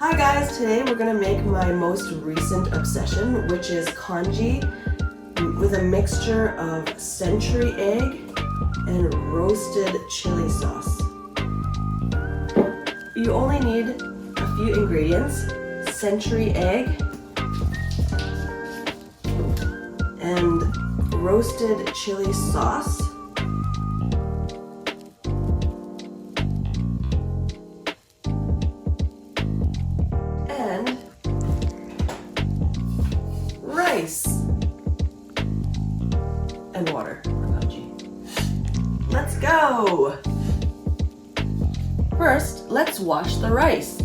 Hi guys, today we're going to make my most recent obsession, which is congee with a mixture of century egg and roasted chili sauce. You only need a few ingredients: century egg and roasted chili sauce. And rice and water for congee. Let's go! First, let's wash the rice.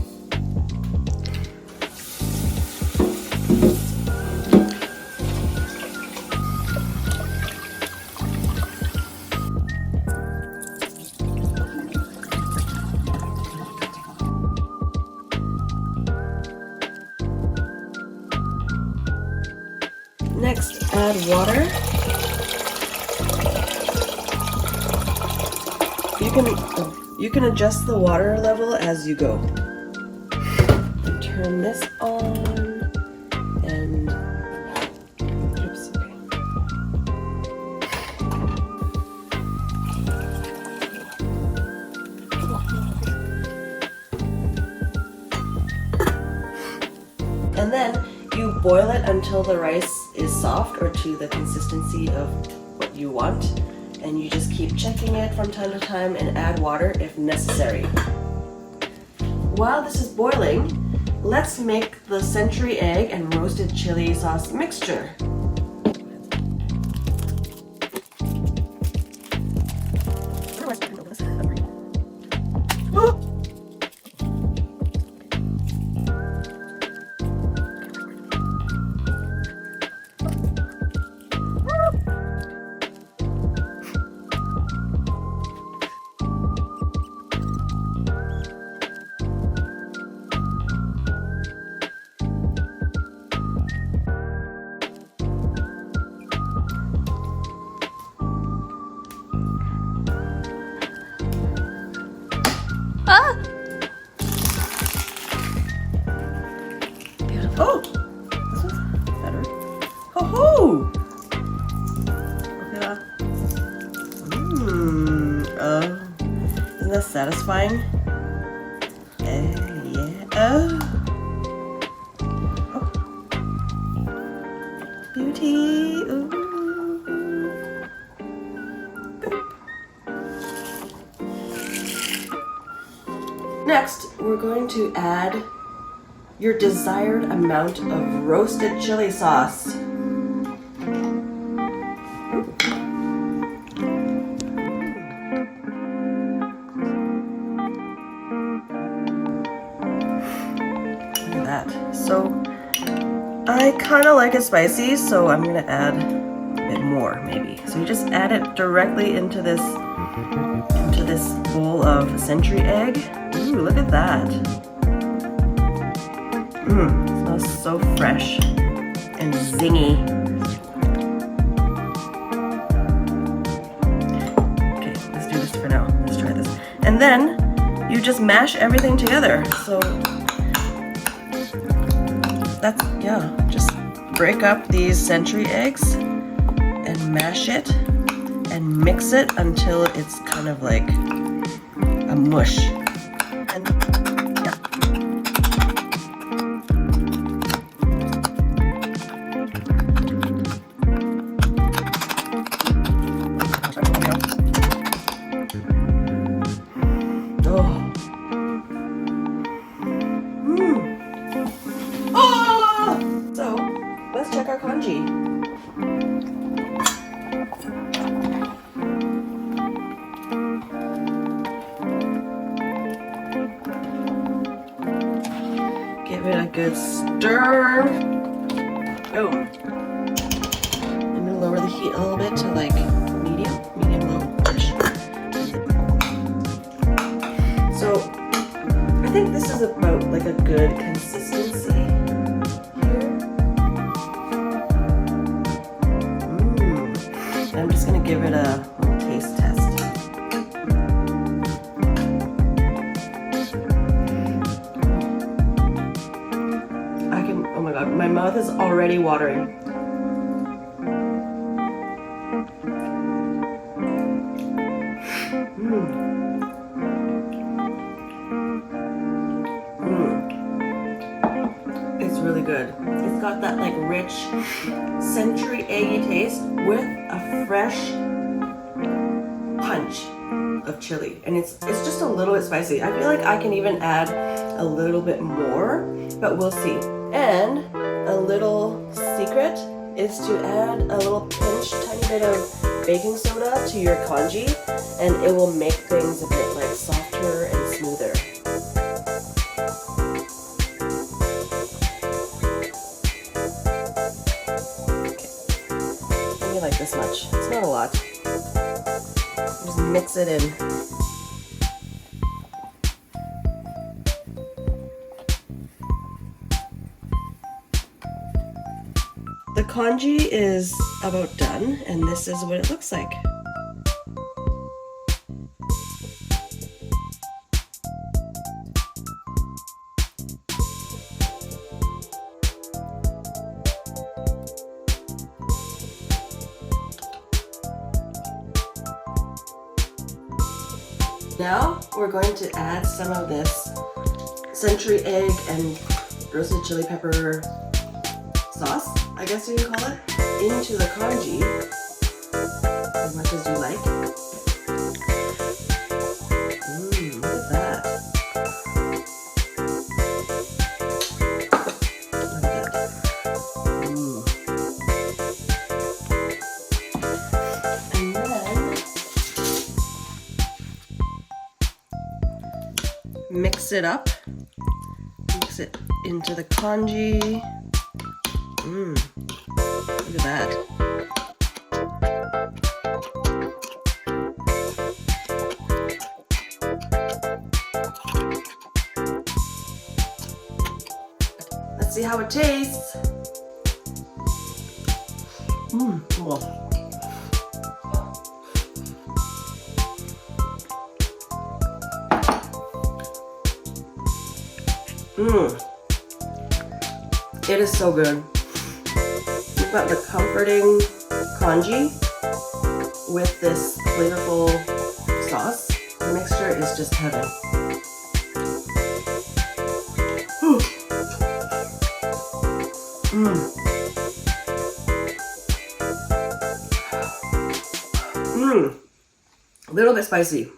Next, add water. You can adjust the water level as you go. Turn this on and oops, okay. And then you boil it until the rice is soft or to the consistency of what you want, and you just keep checking it from time to time and add water if necessary. While this is boiling, let's make the century egg and roasted chili sauce mixture. Ah! Beautiful. Oh! This one's better. Ho ho! Yeah. Isn't that satisfying? Yeah. Oh. Beauty. Ooh. Next, we're going to add your desired amount of roasted chili sauce. Look at that. So, I kind of like it spicy, so I'm going to add a bit more, maybe. So you just add it directly into this bowl of century egg. Ooh, look at that. Smells so fresh and zingy. Okay, let's do this for now. Let's try this. And then you just mash everything together. So that's, yeah, just break up these century eggs and mash it and mix it until it's kind of like a mush. And yeah. Oh. Oh! So let's check our congee. Give it a good stir. Boom. I'm gonna lower the heat a little bit to like medium low-ish. So I think this is about like a good consistency here. I'm just gonna give it a little taste test. god, my mouth is already watering. It's really good. It's got that like rich century eggy taste with a fresh punch of chili, and it's just a little bit spicy. I feel like I can even add a little bit more, but we'll see. And a little secret is to add a little pinch, tiny bit of baking soda to your congee, and it will make things a bit like softer and smoother. Maybe like this much. It's not a lot. Just mix it in. The congee is about done, and this is what it looks like. Now we're going to add some of this century egg and roasted chili pepper sauce, I guess you can call it, into the congee as much as you like. Look at that. Look at that. And then mix it up. Mix it into the congee. Look at that. Let's see how it tastes. Cool. It is so good. You've got the comforting congee with this flavorful sauce. The mixture is just heaven. A little bit spicy.